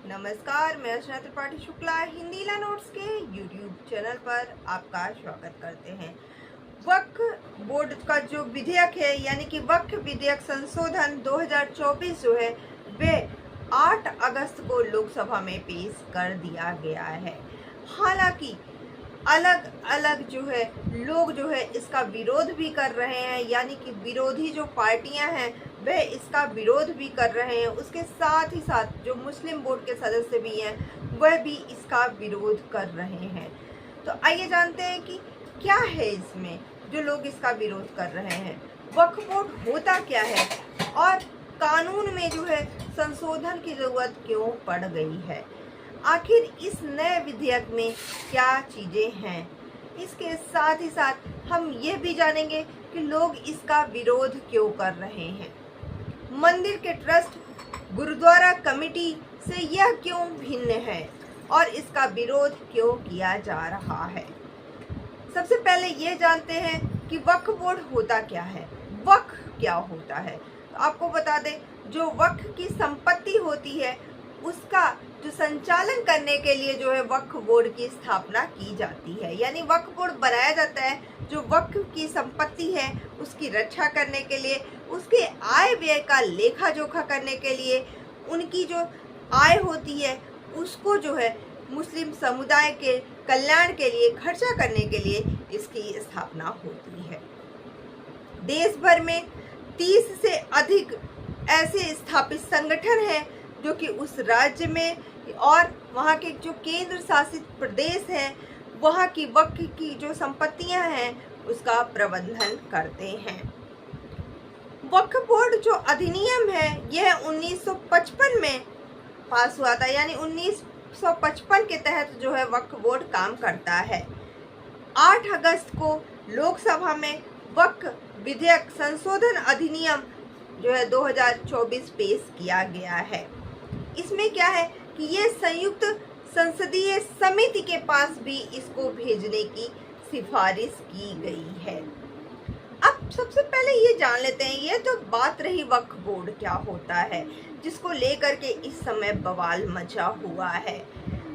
नमस्कार, मैं अर्चना त्रिपाठी शुक्ला हिंदीला नोट्स के यूट्यूब चैनल पर आपका स्वागत करते हैं। वक्फ बोर्ड का जो विधेयक है यानी कि वक्फ विधेयक संशोधन 2024 जो है वे 8 अगस्त को लोकसभा में पेश कर दिया गया है। हालांकि अलग अलग जो है लोग जो है इसका विरोध भी कर रहे हैं, यानी कि विरोधी जो पार्टियां हैं वे इसका विरोध भी कर रहे हैं। उसके साथ ही साथ जो मुस्लिम बोर्ड के सदस्य भी हैं वह भी इसका विरोध कर रहे हैं। तो आइए जानते हैं कि क्या है इसमें जो लोग इसका विरोध कर रहे हैं, वक्फ बोर्ड होता क्या है और कानून में जो है संशोधन की जरूरत क्यों पड़ गई है। आखिर इस नए विधेयक में क्या चीज़ें हैं। इसके साथ ही साथ हम ये भी जानेंगे कि लोग इसका विरोध क्यों कर रहे हैं। मंदिर के ट्रस्ट गुरुद्वारा कमेटी से यह क्यों भिन्न है और इसका विरोध क्यों किया जा रहा है। सबसे पहले ये जानते हैं कि वक्फ बोर्ड होता क्या है, वक्फ क्या होता है। तो आपको बता दें, जो वक्फ की संपत्ति होती है उसका जो संचालन करने के लिए जो है वक्फ बोर्ड की स्थापना की जाती है, यानी वक्फ बोर्ड बनाया जाता है जो वक्फ की संपत्ति है उसकी रक्षा करने के लिए, उसके आय व्यय का लेखा जोखा करने के लिए, उनकी जो आय होती है उसको जो है मुस्लिम समुदाय के कल्याण के लिए खर्चा करने के लिए इसकी स्थापना होती है। देश भर में 30 से अधिक ऐसे स्थापित संगठन हैं जो कि उस राज्य में और वहाँ के जो केंद्र शासित प्रदेश हैं वहाँ की वक्फ की जो संपत्तियाँ हैं उसका प्रबंधन करते हैं। वक्फ बोर्ड जो अधिनियम है यह 1955 में पास हुआ था, यानी 1955 के तहत जो है वक्फ बोर्ड काम करता है। 8 अगस्त को लोकसभा में वक्फ विधेयक संशोधन अधिनियम जो है 2024 पेश किया गया है। इसमें क्या है कि ये संयुक्त संसदीय समिति के पास भी इसको भेजने की सिफारिश की गई है। अब सबसे पहले ये जान लेते हैं, ये तो बात रही वक्फ बोर्ड क्या होता है जिसको लेकर के इस समय बवाल मचा हुआ है।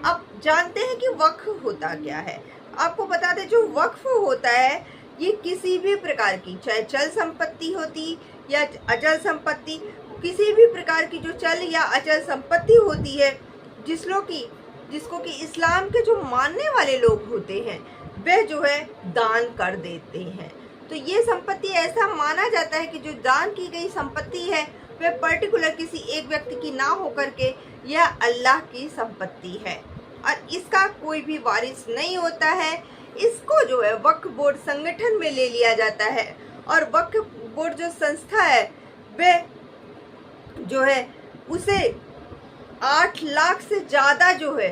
अब जानते हैं कि वक्फ होता क्या है। आपको बता दें, जो वक्फ होता है ये किसी भी प्रकार की, चाहे चल संपत्ति होती या अचल संपत्ति, किसी भी प्रकार की जो चल या अचल संपत्ति होती है जिसको कि इस्लाम के जो मानने वाले लोग होते हैं वे जो है दान कर देते हैं। तो ये संपत्ति ऐसा माना जाता है कि जो दान की गई संपत्ति है वह पर्टिकुलर किसी एक व्यक्ति की ना होकर के यह अल्लाह की संपत्ति है और इसका कोई भी वारिस नहीं होता है। इसको जो है वक्फ बोर्ड संगठन में ले लिया जाता है और वक्फ बोर्ड जो संस्था है वह जो है उसे 8 लाख से ज़्यादा जो है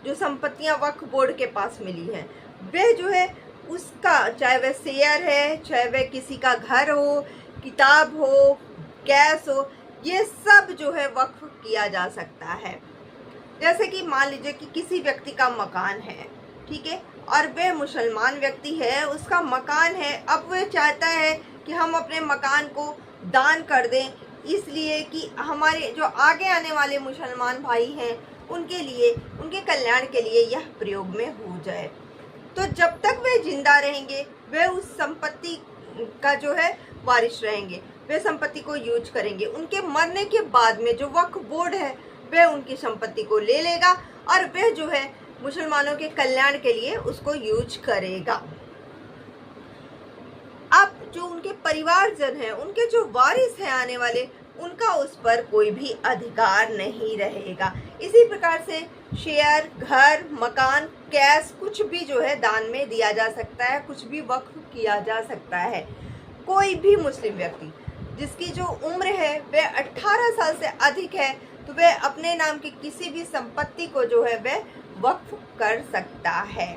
जो संपत्तियां वक्फ बोर्ड के पास मिली हैं वह जो है उसका, चाहे वह शेयर है, चाहे वह किसी का घर हो, किताब हो, कैश हो, ये सब जो है वक्फ किया जा सकता है। जैसे कि मान लीजिए कि किसी व्यक्ति का मकान है, ठीक है, और वह मुसलमान व्यक्ति है, उसका मकान है, अब वह चाहता है कि हम अपने मकान को दान कर दें इसलिए कि हमारे जो आगे आने वाले मुसलमान भाई हैं उनके लिए, उनके कल्याण के लिए यह प्रयोग में हो जाए। तो जब तक वे जिंदा रहेंगे वे उस संपत्ति का जो है वारिस रहेंगे, वे संपत्ति को यूज करेंगे। उनके मरने के बाद में जो वक्फ बोर्ड है वह उनकी संपत्ति को ले लेगा और वह जो है मुसलमानों के कल्याण के लिए उसको यूज करेगा। अब जो उनके परिवारजन हैं, उनके जो वारिस हैं आने वाले, उनका उस पर कोई भी अधिकार नहीं रहेगा। इसी प्रकार से शेयर, घर, मकान, कैश, कुछ भी जो है दान में दिया जा सकता है, कुछ भी वक्फ किया जा सकता है। कोई भी मुस्लिम व्यक्ति जिसकी जो उम्र है वह 18 साल से अधिक है तो वह अपने नाम की किसी भी संपत्ति को जो है वह वक्फ कर सकता है।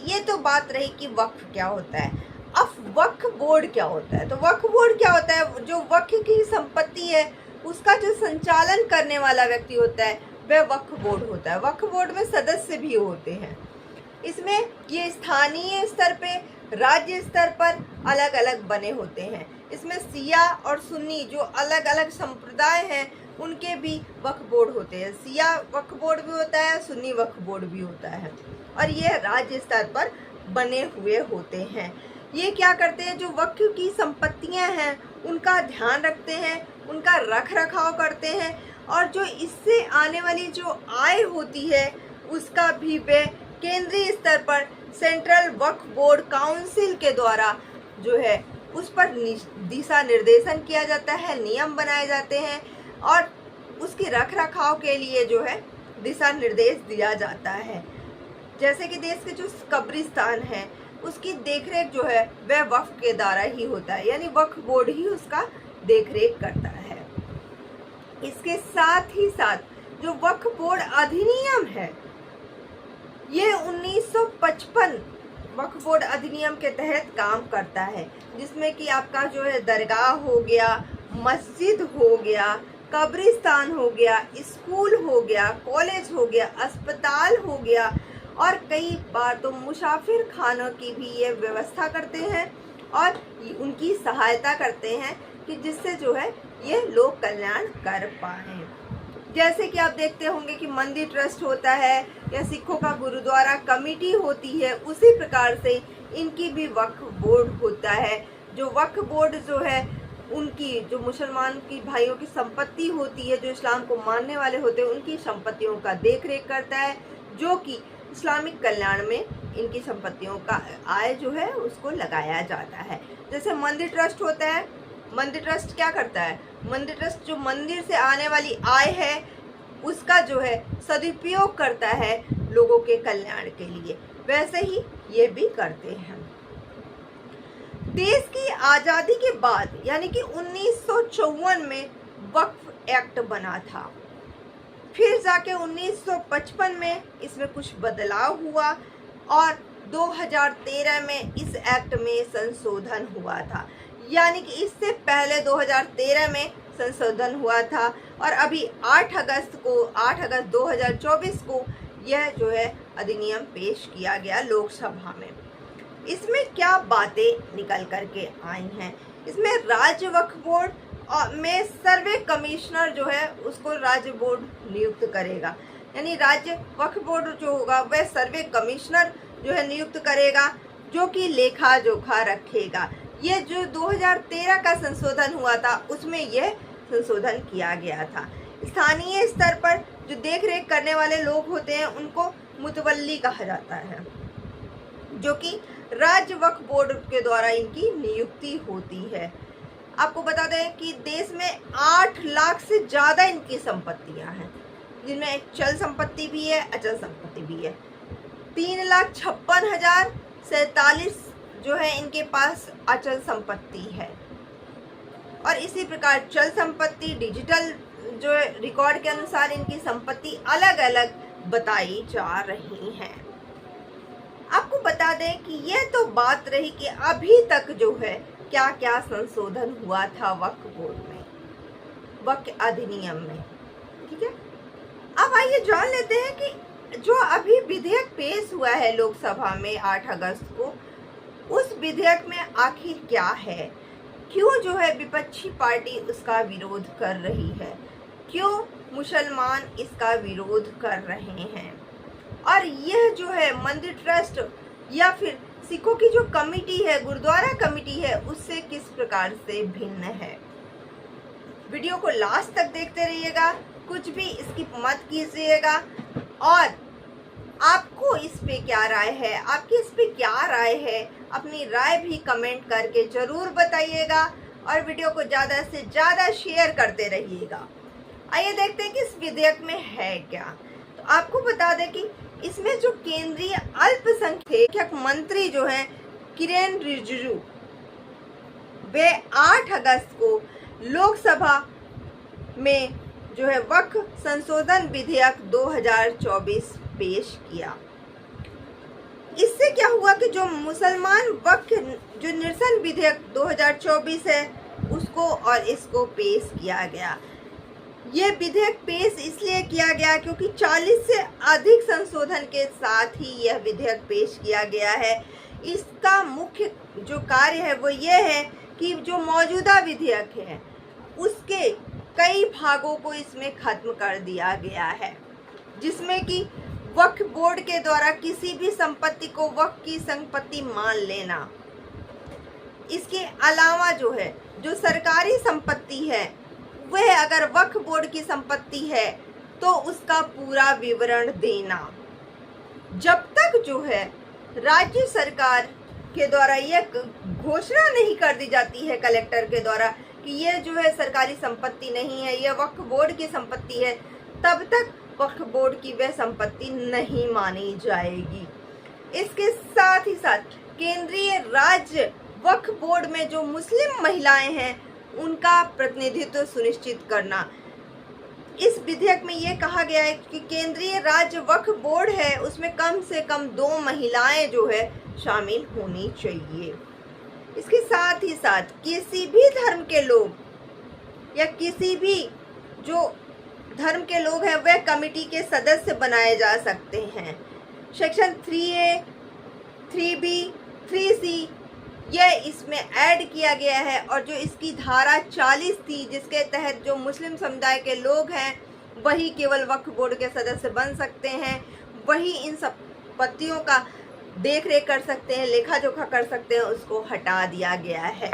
ये तो बात रही कि वक्फ क्या होता है। अब वक्फ बोर्ड क्या होता है। तो वक्फ बोर्ड क्या होता है, जो वक्फ की संपत्ति है उसका जो संचालन करने वाला व्यक्ति होता है वह वक्फ बोर्ड होता है। वक्फ बोर्ड में सदस्य भी होते हैं। इसमें ये स्थानीय स्तर पे, राज्य स्तर पर अलग अलग बने होते हैं। इसमें शिया और सुन्नी जो अलग अलग संप्रदाय हैं उनके भी वक्फ बोर्ड होते हैं। शिया वक्फ बोर्ड भी होता है, सुन्नी वक्फ बोर्ड भी होता है, और ये राज्य स्तर पर बने हुए होते हैं। ये क्या करते हैं, जो वक्फ की संपत्तियां हैं उनका ध्यान रखते हैं, उनका रख रखाव करते हैं, और जो इससे आने वाली जो आय होती है उसका भी वे केंद्रीय स्तर पर सेंट्रल वक्फ बोर्ड काउंसिल के द्वारा जो है उस पर दिशा निर्देशन किया जाता है, नियम बनाए जाते हैं, और उसकी रख रखाव के लिए जो है दिशा निर्देश दिया जाता है। जैसे कि देश के जो कब्रिस्तान है उसकी देखरेख जो है वह वक्फ के द्वारा ही होता है, यानी वक्फ बोर्ड ही उसका देखरेख करता है। इसके साथ ही साथ जो वक्फ बोर्ड अधिनियम है ये 1955 वक्फ बोर्ड अधिनियम के तहत काम करता है, जिसमें कि आपका जो है दरगाह हो गया, मस्जिद हो गया, कब्रिस्तान हो गया, स्कूल हो गया, कॉलेज हो गया, अस्पताल हो गया, और कई बार तो मुसाफिर खानों की भी ये व्यवस्था करते हैं और उनकी सहायता करते हैं कि जिससे जो है ये लोक कल्याण कर पाएँ। जैसे कि आप देखते होंगे कि मंदिर ट्रस्ट होता है या सिखों का गुरुद्वारा कमेटी होती है, उसी प्रकार से इनकी भी वक्फ बोर्ड होता है। जो वक्फ बोर्ड जो है उनकी जो मुसलमान की भाइयों की संपत्ति होती है, जो इस्लाम को मानने वाले होते हैं, उनकी संपत्तियों का देखरेख करता है, जो कि इस्लामिक कल्याण में इनकी संपत्तियों का आय जो है उसको लगाया जाता है। जैसे मंदिर ट्रस्ट होता है, मंदिर ट्रस्ट क्या करता है, मंदिर ट्रस्ट जो मंदिर से आने वाली आय है उसका जो है सदुपयोग करता है लोगों के कल्याण के लिए, वैसे ही ये भी करते हैं। देश की आज़ादी के बाद यानी कि 1954 में वक्फ एक्ट बना था, फिर जाके 1955 में इसमें कुछ बदलाव हुआ और 2013 में इस एक्ट में संशोधन हुआ था। यानी कि इससे पहले 2013 में संशोधन हुआ था और अभी 8 अगस्त 2024 को यह जो है अधिनियम पेश किया गया लोकसभा में। इसमें क्या बातें निकल करके आई हैं, इसमें राज्य वक्फ बोर्ड में सर्वे कमिश्नर जो है उसको राज्य बोर्ड नियुक्त करेगा, यानी राज्य वक्फ बोर्ड जो होगा वह सर्वे कमिश्नर जो है नियुक्त करेगा, जो कि लेखा जोखा रखेगा। ये जो 2013 का संशोधन हुआ था उसमें यह संशोधन किया गया था। स्थानीय स्तर पर जो देख रेख करने वाले लोग होते हैं उनको मुतवल्ली कहा जाता है, जो कि राज्य वक्फ बोर्ड के द्वारा इनकी नियुक्ति होती है। आपको बता दें कि देश में 8 लाख से ज़्यादा इनकी संपत्तियां हैं, जिनमें चल संपत्ति भी है, अचल संपत्ति भी है। 3,56,047 जो है इनके पास अचल संपत्ति है, और इसी प्रकार चल संपत्ति डिजिटल जो रिकॉर्ड के अनुसार इनकी संपत्ति अलग अलग बताई जा रही हैं। आपको बता दें कि यह तो बात रही कि अभी तक जो है क्या क्या संशोधन हुआ था वक्फ बोर्ड में, वक्फ अधिनियम में, ठीक है। अब आइए जान लेते हैं कि जो अभी विधेयक पेश हुआ है लोकसभा में 8 अगस्त को, उस विधेयक में आखिर क्या है, क्यों जो है विपक्षी पार्टी उसका विरोध कर रही है, क्यों मुसलमान इसका विरोध कर रहे हैं, और यह जो है मंदिर ट्रस्ट या फिर सिखों की जो कमेटी है, गुरुद्वारा कमेटी है, उससे किस प्रकार से भिन्न है। वीडियो को लास्ट तक देखते रहिएगा, कुछ भी स्किप मत कीजिएगा, और आपको इस पे क्या राय है, आपकी इस पे क्या राय है, अपनी राय भी कमेंट करके जरूर बताइएगा, और वीडियो को ज़्यादा से ज़्यादा शेयर करते रहिएगा। आइए देखते हैं कि इस विधेयक में है क्या। तो आपको बता दें कि इसमें जो केंद्रीय अल्पसंख्यक मंत्री जो हैं किरेन रिजिजू, वे 8 अगस्त को लोकसभा में जो है वक्फ संशोधन विधेयक 2024 पेश किया। इससे क्या हुआ कि जो मुसलमान वक्फ जो निरसन विधेयक 2024 है उसको और इसको पेश किया गया। ये विधेयक पेश इसलिए किया गया क्योंकि 40 से अधिक संशोधन के साथ ही यह विधेयक पेश किया गया है। इसका मुख्य जो कार्य है वो ये है कि जो मौजूदा विधेयक है उसके कई भागों को इसमें खत्म कर दिया गया है, जिसमें कि वक्फ बोर्ड के द्वारा किसी भी संपत्ति को वक्फ की संपत्ति मान लेना। इसके अलावा जो है, जो सरकारी संपत्ति है वह अगर वक्फ बोर्ड की संपत्ति है तो उसका पूरा विवरण देना। जब तक जो है राज्य सरकार के द्वारा यह घोषणा नहीं कर दी जाती है कलेक्टर के द्वारा कि यह जो है सरकारी संपत्ति नहीं है, यह वक्फ बोर्ड की संपत्ति है, तब तक वक्फ बोर्ड की वह संपत्ति नहीं मानी जाएगी। इसके साथ ही साथ केंद्रीय राज्य वक्फ बोर्ड में जो मुस्लिम महिलाएं हैं उनका प्रतिनिधित्व सुनिश्चित करना। इस विधेयक में ये कहा गया है कि केंद्रीय राज्य वक्फ बोर्ड है उसमें कम से कम 2 महिलाएं जो है शामिल होनी चाहिए। इसके साथ ही साथ किसी भी धर्म के लोग या किसी भी जो धर्म के लोग हैं वह कमेटी के सदस्य बनाए जा सकते हैं। सेक्शन 3A, 3B, 3C यह इसमें ऐड किया गया है, और जो इसकी धारा 40 थी जिसके तहत जो मुस्लिम समुदाय के लोग हैं वही केवल वक्फ बोर्ड के सदस्य बन सकते हैं, वही इन संपत्तियों का देख रेख कर सकते हैं, लेखा जोखा कर सकते हैं, उसको हटा दिया गया है।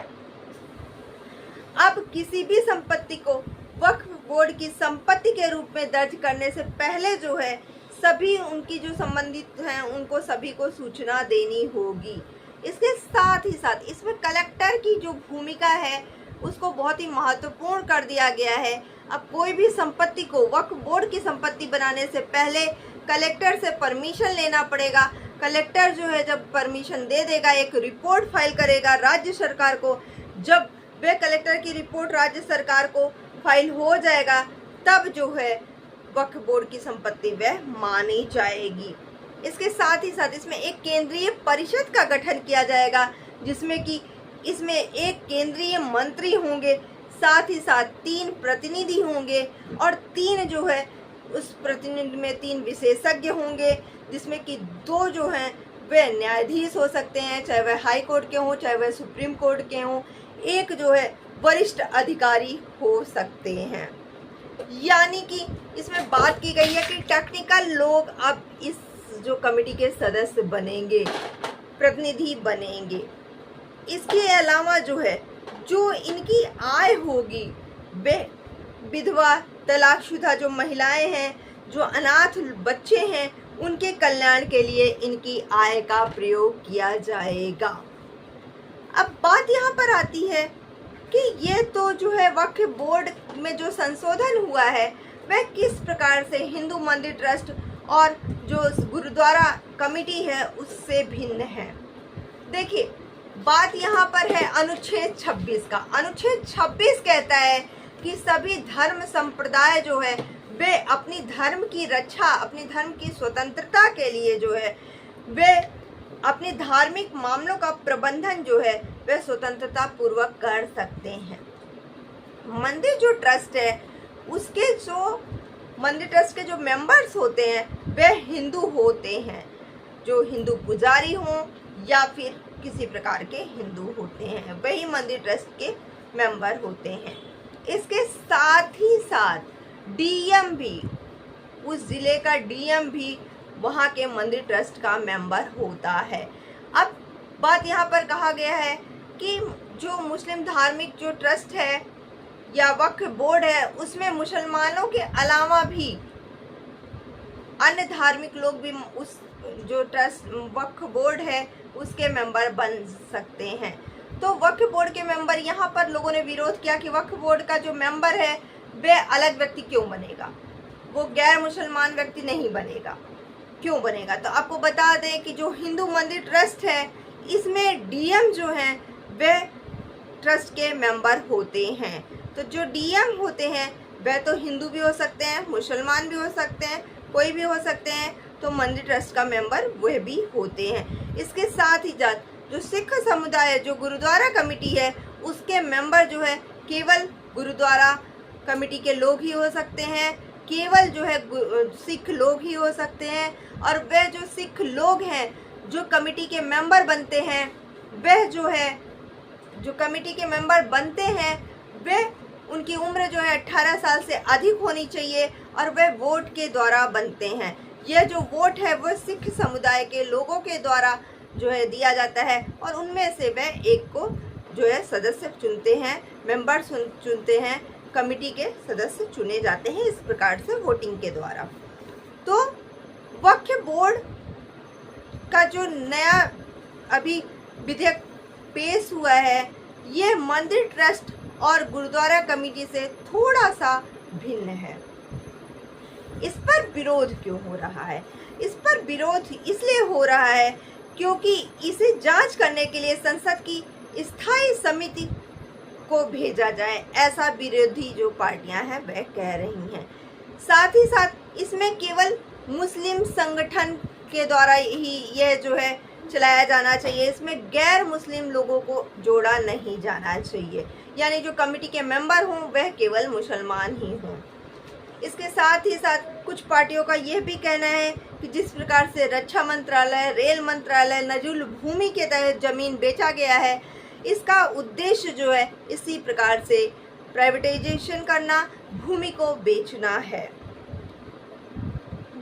अब किसी भी संपत्ति को वक्फ बोर्ड की संपत्ति के रूप में दर्ज करने से पहले जो है सभी उनकी जो संबंधित हैं उनको सभी को सूचना देनी होगी। इसके साथ ही साथ इसमें कलेक्टर की जो भूमिका है उसको बहुत ही महत्वपूर्ण कर दिया गया है। अब कोई भी संपत्ति को वक्फ बोर्ड की संपत्ति बनाने से पहले कलेक्टर से परमिशन लेना पड़ेगा। कलेक्टर जो है जब परमिशन दे देगा, एक रिपोर्ट फाइल करेगा राज्य सरकार को। जब वह कलेक्टर की रिपोर्ट राज्य सरकार को फाइल हो जाएगा तब जो है वक्फ बोर्ड की संपत्ति वह मानी जाएगी। इसके साथ ही साथ इसमें एक केंद्रीय परिषद का गठन किया जाएगा, जिसमें कि इसमें एक केंद्रीय मंत्री होंगे, साथ ही साथ 3 प्रतिनिधि होंगे, और 3 जो है उस प्रतिनिधि में 3 विशेषज्ञ होंगे, जिसमें कि 2 जो हैं वे न्यायाधीश हो सकते हैं, चाहे वह हाई कोर्ट के हों चाहे वह सुप्रीम कोर्ट के हों, एक जो है वरिष्ठ अधिकारी हो सकते हैं। यानी कि इसमें बात की गई है कि टेक्निकल लोग अब इस जो कमेटी के सदस्य बनेंगे, प्रतिनिधि बनेंगे। इसके अलावा जो है जो इनकी आय होगी वे विधवा, तलाकशुदा जो महिलाएं हैं, जो अनाथ बच्चे हैं, उनके कल्याण के लिए इनकी आय का प्रयोग किया जाएगा। अब बात यहाँ पर आती है कि ये तो जो है वक्फ बोर्ड में जो संशोधन हुआ है वह किस प्रकार से हिंदू मंदिर ट्रस्ट और जो गुरुद्वारा कमेटी है उससे भिन्न है। देखिए, बात यहाँ पर है अनुच्छेद 26 का। अनुच्छेद 26 कहता है कि सभी धर्म संप्रदाय जो है वे अपनी धर्म की रक्षा, अपनी धर्म की स्वतंत्रता के लिए जो है वे अपने धार्मिक मामलों का प्रबंधन जो है वे स्वतंत्रता पूर्वक कर सकते हैं। मंदिर जो ट्रस्ट है उसके जो मंदिर ट्रस्ट के जो मेंबर्स होते हैं वे हिंदू होते हैं, जो हिंदू पुजारी हों या फिर किसी प्रकार के हिंदू होते हैं, वही मंदिर ट्रस्ट के मेंबर होते हैं। इसके साथ ही साथ डीएम भी, उस जिले का डीएम भी वहाँ के मंदिर ट्रस्ट का मेंबर होता है। अब बात यहाँ पर कहा गया है कि जो मुस्लिम धार्मिक जो ट्रस्ट है या वक्फ बोर्ड है उसमें मुसलमानों के अलावा भी अन्य धार्मिक लोग भी उस जो ट्रस्ट वक्फ बोर्ड है उसके मेंबर बन सकते हैं। तो वक्फ बोर्ड के मेंबर, यहाँ पर लोगों ने विरोध किया कि वक्फ बोर्ड का जो मेंबर है वह अलग व्यक्ति क्यों बनेगा, वो गैर मुसलमान व्यक्ति नहीं बनेगा, क्यों बनेगा। तो आपको बता दें कि जो हिंदू मंदिर ट्रस्ट है इसमें डीएम जो हैं वे ट्रस्ट के मेंबर होते हैं। तो जो डीएम होते हैं वह तो हिंदू भी हो सकते हैं, मुसलमान भी हो सकते हैं, कोई भी हो सकते हैं, तो मंदिर ट्रस्ट का मेंबर वह भी होते हैं। इसके साथ ही साथ जो सिख समुदाय, जो गुरुद्वारा कमेटी है उसके मेंबर जो है केवल गुरुद्वारा कमेटी के लोग ही हो सकते हैं, केवल जो है सिख लोग ही हो सकते हैं। और वह जो सिख लोग हैं जो कमेटी के मेंबर बनते हैं, वह जो है जो कमेटी के मेंबर बनते हैं वे उनकी उम्र जो है 18 साल से अधिक होनी चाहिए और वह वोट के द्वारा बनते हैं। यह जो वोट है वह सिख समुदाय के लोगों के द्वारा जो है दिया जाता है और उनमें से वह एक को जो है सदस्य चुनते हैं, मेंबर चुनते हैं, कमेटी के सदस्य चुने जाते हैं, इस प्रकार से वोटिंग के द्वारा। तो वक्फ बोर्ड का जो नया अभी विधेयक पेश हुआ है, ये मंदिर ट्रस्ट और गुरुद्वारा कमेटी से थोड़ा सा भिन्न है। इस पर विरोध क्यों हो रहा है? इस पर विरोध इसलिए हो रहा है क्योंकि इसे जांच करने के लिए संसद की स्थायी समिति को भेजा जाए, ऐसा विरोधी जो पार्टियां हैं वह कह रही हैं। साथ ही साथ इसमें केवल मुस्लिम संगठन के द्वारा ही यह जो है चलाया जाना चाहिए, इसमें गैर मुस्लिम लोगों को जोड़ा नहीं जाना चाहिए, यानी जो कमेटी के मेंबर हों वह केवल मुसलमान ही हों। इसके साथ ही साथ कुछ पार्टियों का यह भी कहना है कि जिस प्रकार से रक्षा मंत्रालय, रेल मंत्रालय, नजुल भूमि के तहत जमीन बेचा गया है, इसका उद्देश्य जो है इसी प्रकार से प्राइवेटाइजेशन करना, भूमि को बेचना है।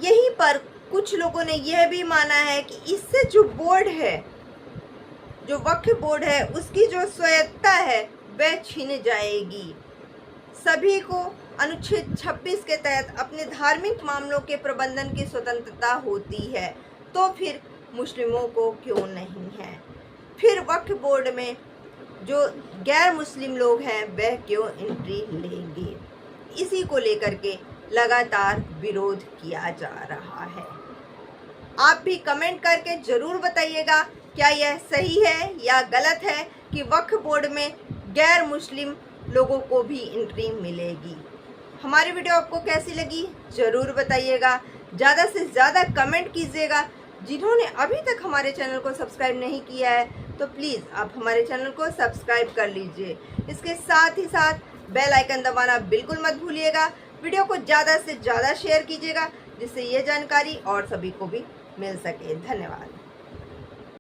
यहीं पर कुछ लोगों ने यह भी माना है कि इससे जो बोर्ड है, जो वक्फ बोर्ड है, उसकी जो स्वायत्तता है वह छीन जाएगी। सभी को अनुच्छेद 26 के तहत अपने धार्मिक मामलों के प्रबंधन की स्वतंत्रता होती है, तो फिर मुस्लिमों को क्यों नहीं है? फिर वक्फ बोर्ड में जो गैर मुस्लिम लोग हैं वह क्यों एंट्री लेंगे? इसी को लेकर के लगातार विरोध किया जा रहा है। आप भी कमेंट करके ज़रूर बताइएगा क्या यह सही है या गलत है कि वक्फ बोर्ड में गैर मुस्लिम लोगों को भी एंट्री मिलेगी। हमारी वीडियो आपको कैसी लगी ज़रूर बताइएगा। ज़्यादा से ज़्यादा कमेंट कीजिएगा। जिन्होंने अभी तक हमारे चैनल को सब्सक्राइब नहीं किया है तो प्लीज़ आप हमारे चैनल को सब्सक्राइब कर लीजिए। इसके साथ ही साथ बेल आइकन दबाना बिल्कुल मत भूलिएगा। वीडियो को ज़्यादा से ज़्यादा शेयर कीजिएगा जिससे ये जानकारी और सभी को भी मिल सके। धन्यवाद।